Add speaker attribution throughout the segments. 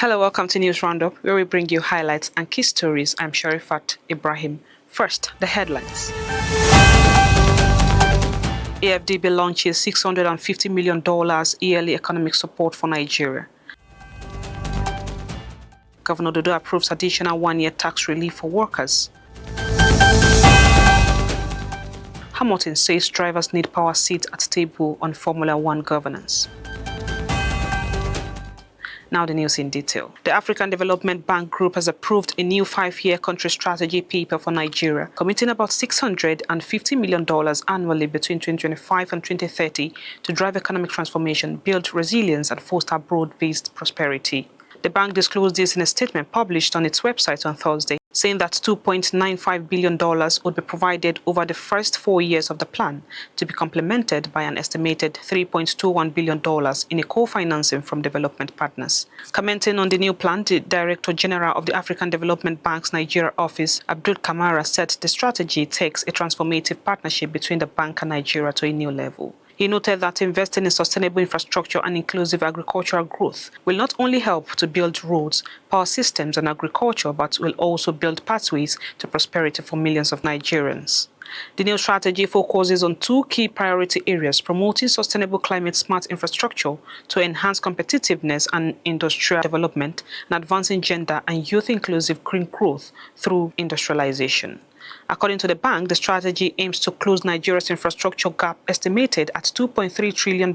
Speaker 1: Hello, welcome to News Roundup, where we bring you highlights and key stories. I'm Sharifat Ibrahim. First, the headlines. AFDB launches $650 million yearly economic support for Nigeria. Governor Dodo approves additional one-year tax relief for workers. Hamilton says drivers need power seats at table on Formula One governance. Now the news in detail. The African Development Bank Group has approved a new 5-year country strategy paper for Nigeria, committing about $650 million annually between 2025 and 2030 to drive economic transformation, build resilience, and foster broad-based prosperity. The bank disclosed this in a statement published on its website on Thursday, saying that $2.95 billion would be provided over the first 4 years of the plan, to be complemented by an estimated $3.21 billion in a co-financing from development partners. Commenting on the new plan, the Director General of the African Development Bank's Nigeria office, Abdul Kamara, said the strategy takes a transformative partnership between the bank and Nigeria to a new level. He noted that investing in sustainable infrastructure and inclusive agricultural growth will not only help to build roads, power systems, and agriculture, but will also build pathways to prosperity for millions of Nigerians. The new strategy focuses on 2 key priority areas: promoting sustainable climate-smart infrastructure to enhance competitiveness and industrial development, and advancing gender and youth-inclusive green growth through industrialization. According to the bank, the strategy aims to close Nigeria's infrastructure gap, estimated at $2.3 trillion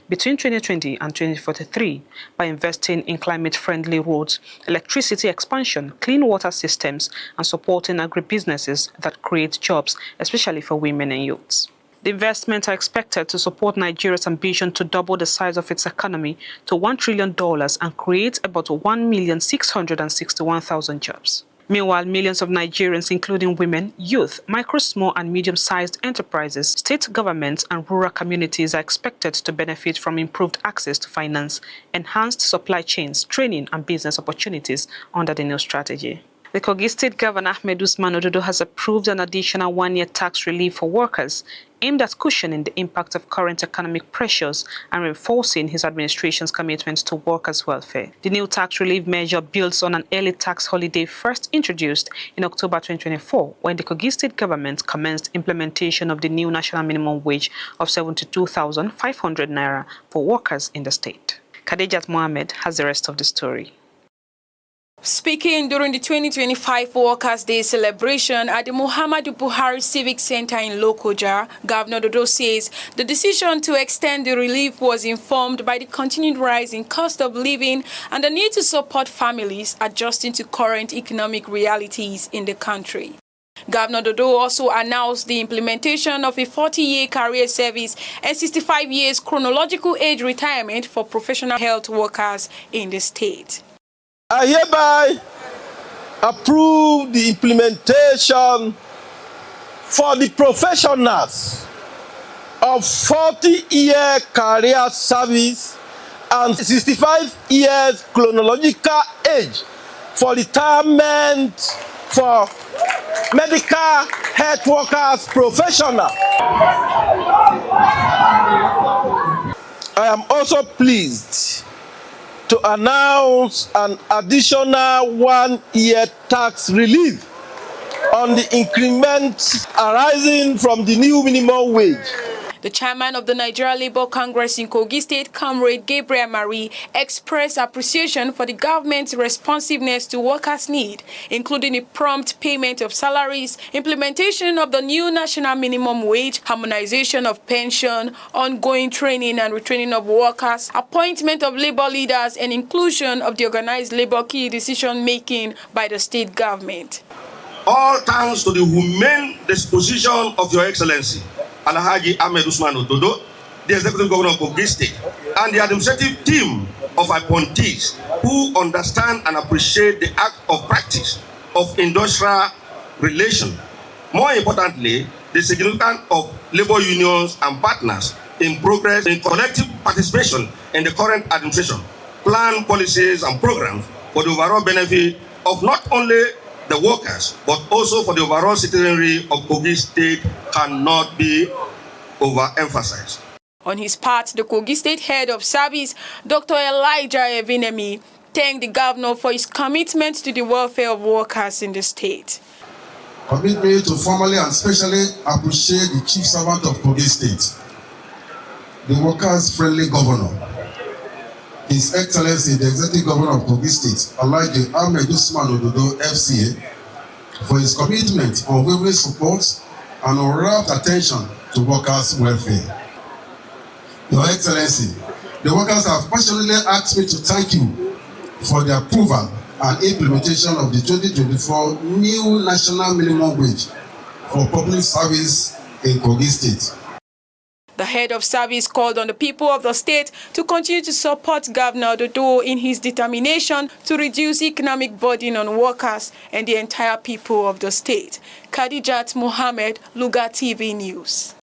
Speaker 1: between 2020 and 2043, by investing in climate-friendly roads, electricity expansion, clean water systems, and supporting agribusinesses that create jobs, especially for women and youths. The investments are expected to support Nigeria's ambition to double the size of its economy to $1 trillion and create about 1,661,000 jobs. Meanwhile, millions of Nigerians, including women, youth, micro, small, and medium-sized enterprises, state governments, and rural communities are expected to benefit from improved access to finance, enhanced supply chains, training, and business opportunities under the new strategy. The Kogi State Governor Ahmed Usman Ododo has approved an additional 1-year tax relief for workers, aimed at cushioning the impact of current economic pressures and reinforcing his administration's commitment to workers' welfare. The new tax relief measure builds on an early tax holiday first introduced in October 2024, when the Kogi State government commenced implementation of the new national minimum wage of 72,500 naira for workers in the state. Khadijat Mohammed has the rest of the story.
Speaker 2: Speaking during the 2025 Workers' Day celebration at the Muhammadu Buhari Civic Center in Lugard, Governor Dodo says the decision to extend the relief was informed by the continued rise in cost of living and the need to support families adjusting to current economic realities in the country. Governor Dodo also announced the implementation of a 40-year career service and 65 years chronological age retirement for professional health workers in the state.
Speaker 3: I hereby approve the implementation for the professionals of 40-year career service and 65 years chronological age for retirement for medical health workers professionals. I am also pleased to announce an additional 1-year tax relief on the increment arising from the new minimum wage.
Speaker 2: The chairman of the Nigeria Labour Congress in Kogi State, Comrade Gabriel Marie, expressed appreciation for the government's responsiveness to workers' needs, including the prompt payment of salaries, implementation of the new national minimum wage, harmonization of pension, ongoing training and retraining of workers, appointment of labor leaders, and inclusion of the organized labor key decision-making by the state government.
Speaker 4: All thanks to the humane disposition of Your Excellency, Alhaji Ahmed Usman Ododo, the Executive Governor of Kogi State, and the administrative team of appointees who understand and appreciate the act of practice of industrial relation. More importantly, the significance of labor unions and partners in progress in collective participation in the current administration, plan policies and programs for the overall benefit of not only the workers, but also for the overall citizenry of Kogi State cannot be overemphasized.
Speaker 2: On his part, the Kogi State Head of Service, Dr. Elijah Evinemi, thanked the governor for his commitment to the welfare of workers in the state.
Speaker 5: Permit me to formally and specially appreciate the chief servant of Kogi State, the workers-friendly governor, His Excellency, the Executive Governor of Kogi State, Alhaji Ahmed Usman Ododo, FCA, for his commitment, unwavering support, and unwrapped attention to workers' welfare. Your Excellency, the workers have passionately asked me to thank you for the approval and implementation of the 2024 new national minimum wage for public service in Kogi State.
Speaker 2: The head of service called on the people of the state to continue to support Governor Ododo in his determination to reduce economic burden on workers and the entire people of the state. Khadijat Mohammed, Lugard TV News.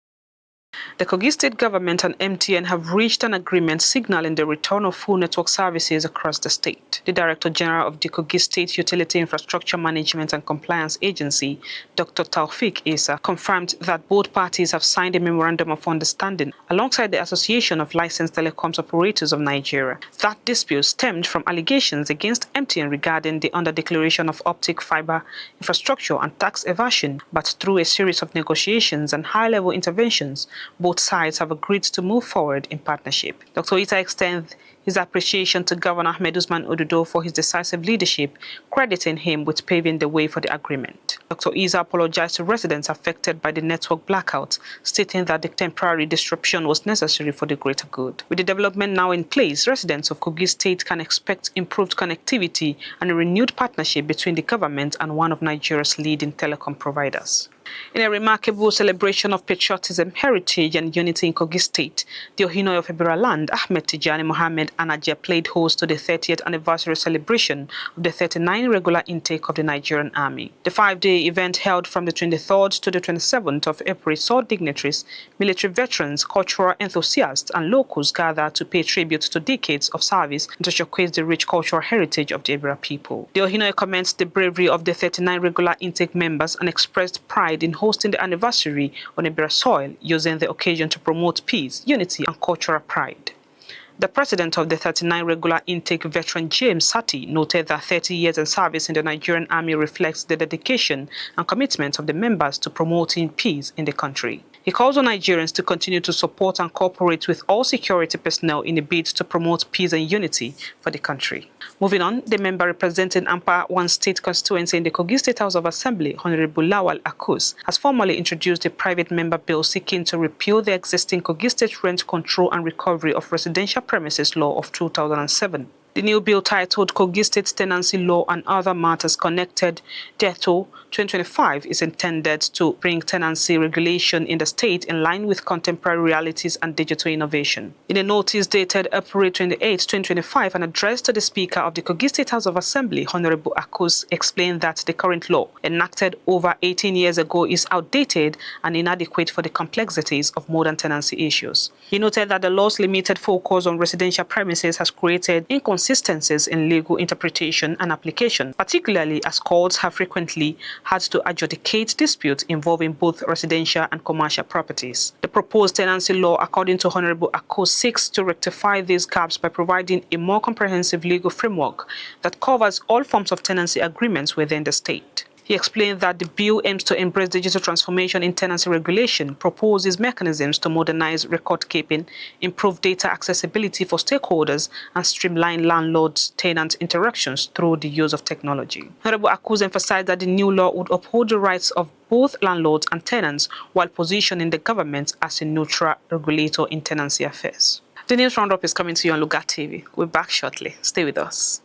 Speaker 1: The Kogi State government and MTN have reached an agreement signaling the return of full network services across the state. The Director General of the Kogi State Utility Infrastructure Management and Compliance Agency, Dr. Taufik Issa, confirmed that both parties have signed a memorandum of understanding alongside the Association of Licensed Telecoms Operators of Nigeria. That dispute stemmed from allegations against MTN regarding the under-declaration of optic fiber infrastructure and tax evasion, but through a series of negotiations and high-level interventions, both sides have agreed to move forward in partnership. Dr. Ita extends his appreciation to Governor Ahmed Usman Ododo for his decisive leadership, crediting him with paving the way for the agreement. Dr. Issa apologized to residents affected by the network blackout, stating that the temporary disruption was necessary for the greater good. With the development now in place, residents of Kogi State can expect improved connectivity and a renewed partnership between the government and one of Nigeria's leading telecom providers. In a remarkable celebration of patriotism, heritage, and unity in Kogi State, the Ohinoy of Ebira land, Ahmed Tijani Mohammed Anaja, played host to the 30th anniversary celebration of the 39 regular intake of the Nigerian Army. The 5-day event held from the 23rd to the 27th of April saw dignitaries, military veterans, cultural enthusiasts, and locals gather to pay tribute to decades of service and to showcase the rich cultural heritage of the Ebira people. The Ohinoy commended the bravery of the 39 regular intake members and expressed pride in hosting the anniversary on Ebira soil, using the occasion to promote peace, unity, and cultural pride. The president of the 39 regular intake, veteran James Sati, noted that 30 years in service in the Nigerian Army reflects the dedication and commitment of the members to promoting peace in the country. He calls on Nigerians to continue to support and cooperate with all security personnel in a bid to promote peace and unity for the country. Moving on, the member representing Ampa 1 State constituency in the Kogi State House of Assembly, Honorable Lawal Akus, has formally introduced a private member bill seeking to repeal the existing Kogi State Rent Control and Recovery of Residential Premises Law of 2007. The new bill, titled Kogi State Tenancy Law and Other Matters Connected thereto 2025, is intended to bring tenancy regulation in the state in line with contemporary realities and digital innovation. In a notice dated April 28, 2025, and addressed to the Speaker of the Kogi State House of Assembly, Honorable Akus, explained that the current law, enacted over 18 years ago, is outdated and inadequate for the complexities of modern tenancy issues. He noted that the law's limited focus on residential premises has created inconsistencies in legal interpretation and application, particularly as courts have frequently had to adjudicate disputes involving both residential and commercial properties. The proposed tenancy law, according to Honorable Akos, seeks to rectify these gaps by providing a more comprehensive legal framework that covers all forms of tenancy agreements within the state. He explained that the bill aims to embrace digital transformation in tenancy regulation, proposes mechanisms to modernize record-keeping, improve data accessibility for stakeholders, and streamline landlord-tenant interactions through the use of technology. Honorable Akuz emphasized that the new law would uphold the rights of both landlords and tenants while positioning the government as a neutral regulator in tenancy affairs. The news roundup is coming to you on Lugard TV. We're back shortly. Stay with us.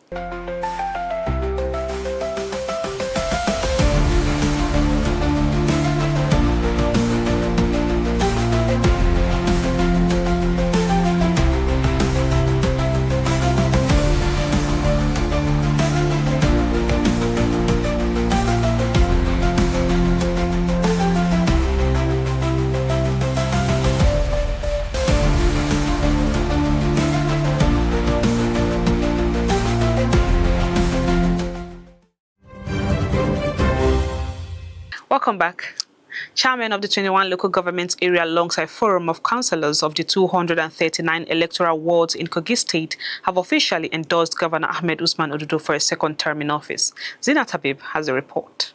Speaker 1: Welcome back. Chairman of the 21 local government area alongside forum of councillors of the 239 electoral wards in Kogi State have officially endorsed Governor Ahmed Usman Ododo for a second term in office. Zina Tabib has a report.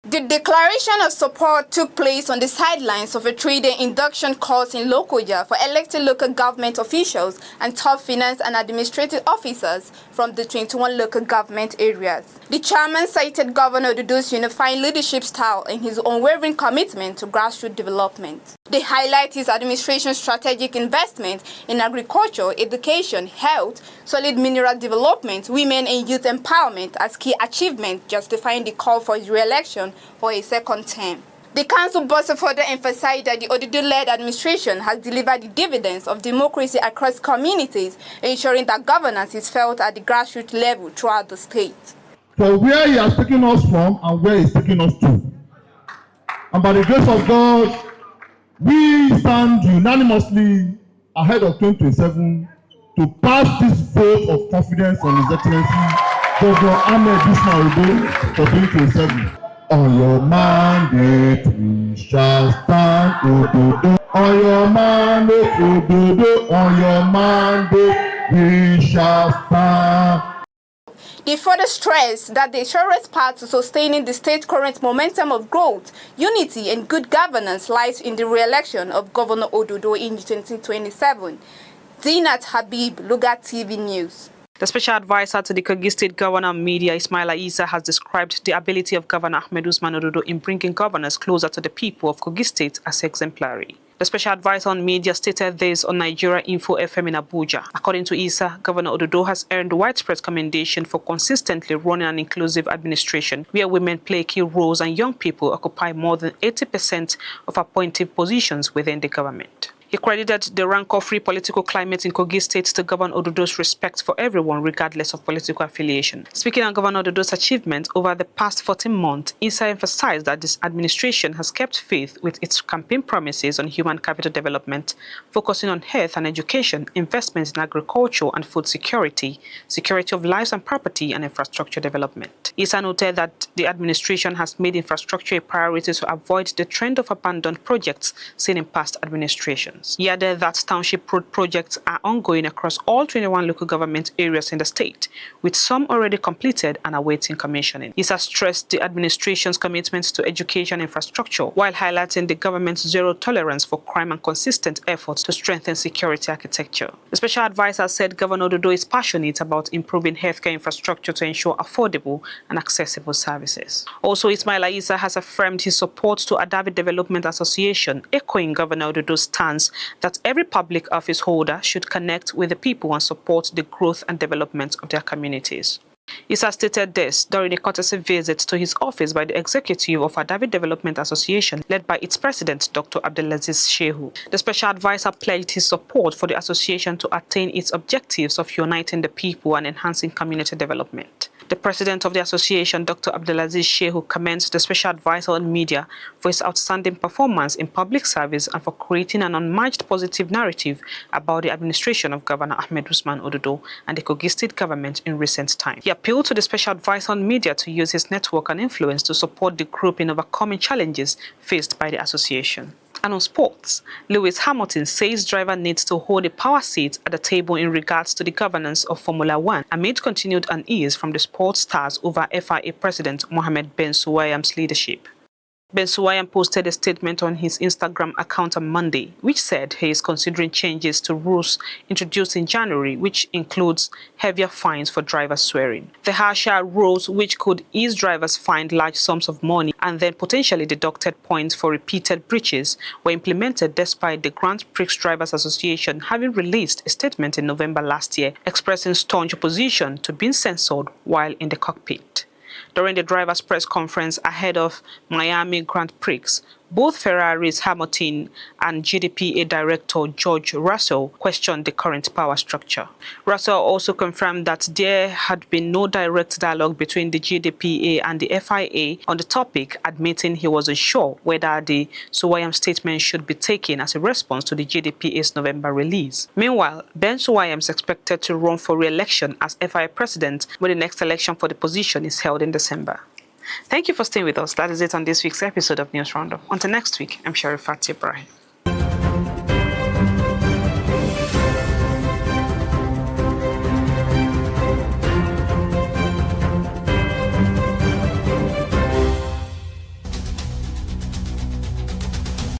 Speaker 2: The declaration of support took place on the sidelines of a 3-day induction course in Lugard for elected local government officials and top finance and administrative officers from the 21 local government areas. The chairman cited Governor Ododo's unifying leadership style and his unwavering commitment to grassroots development. They highlight his administration's strategic investment in agriculture, education, health, solid mineral development, women and youth empowerment as key achievements justifying the call for his re-election for a second term. The council also further emphasized that the Ododo-led administration has delivered the dividends of democracy across communities, ensuring that governance is felt at the grassroots level throughout the state.
Speaker 6: For where he has taken us from and where he is taking us to. And by the grace of God, we stand unanimously ahead of 2027 to pass this vote of confidence on His Excellency Governor Ahmed Usman Ododo for 2027. On your mandate we shall stand, Ododo. On your mandate, Ododo. On your mandate we shall stand.
Speaker 2: They further stressed that the surest path to sustaining the state's current momentum of growth, unity, and good governance lies in the re-election of Governor Ododo in 2027. Zinat Habib, Lugard TV News.
Speaker 1: The special advisor to the Kogi State Governor of Media, Ismaila Isa, has described the ability of Governor Ahmed Usman Ododo in bringing governors closer to the people of Kogi State as exemplary. The special advisor on media stated this on Nigeria Info FM in Abuja. According to Isa, Governor Ododo has earned widespread commendation for consistently running an inclusive administration where women play key roles and young people occupy more than 80% of appointed positions within the government. He credited the rancor-free political climate in Kogi State to Governor Ododo's respect for everyone regardless of political affiliation. Speaking on Governor Ododo's achievements over the past 14 months, Isa emphasized that this administration has kept faith with its campaign promises on human capital development, focusing on health and education, investments in agriculture and food security, security of lives and property, and infrastructure development. Isa noted that the administration has made infrastructure a priority to avoid the trend of abandoned projects seen in past administrations. He added that township road projects are ongoing across all 21 local government areas in the state, with some already completed and awaiting commissioning. He has stressed the administration's commitment to education infrastructure while highlighting the government's zero tolerance for crime and consistent efforts to strengthen security architecture. The special advisor said Governor Ododo is passionate about improving healthcare infrastructure to ensure affordable and accessible services. Also, Ismaila Isa has affirmed his support to Adavi Development Association, echoing Governor Ododo's stance that every public office holder should connect with the people and support the growth and development of their communities. Isa stated this during a courtesy visit to his office by the executive of Adavi Development Association, led by its president, Dr. Abdulaziz Shehu. The special advisor pledged his support for the association to attain its objectives of uniting the people and enhancing community development. The president of the association, Dr. Abdulaziz Shehu, commends the special advisor on media for his outstanding performance in public service and for creating an unmatched positive narrative about the administration of Governor Ahmed Usman Ododo and the Kogi State government in recent times. He appealed to the special advisor on media to use his network and influence to support the group in overcoming challenges faced by the association. And on sports, Lewis Hamilton says driver needs to hold a power seat at the table in regards to the governance of Formula One amid continued unease from the sports stars over FIA President Mohammed bin Sulayem's leadership. Ben Sulayem posted a statement on his Instagram account on Monday, which said he is considering changes to rules introduced in January, which includes heavier fines for drivers swearing. The harsher rules, which could ease drivers fined large sums of money and then potentially deducted points for repeated breaches, were implemented despite the Grand Prix Drivers Association having released a statement in November last year expressing staunch opposition to being censored while in the cockpit. During the drivers' press conference ahead of Miami Grand Prix, both Ferrari's Hamilton and GDPA director George Russell questioned the current power structure. Russell also confirmed that there had been no direct dialogue between the GDPA and the FIA on the topic, admitting he was unsure whether the Sulayem statement should be taken as a response to the GDPA's November release. Meanwhile, Ben Sulayem is expected to run for re-election as FIA president when the next election for the position is held in December. Thank you for staying with us. That is it on this week's episode of News Roundup. Until next week, I'm Sharifat Ibrahim.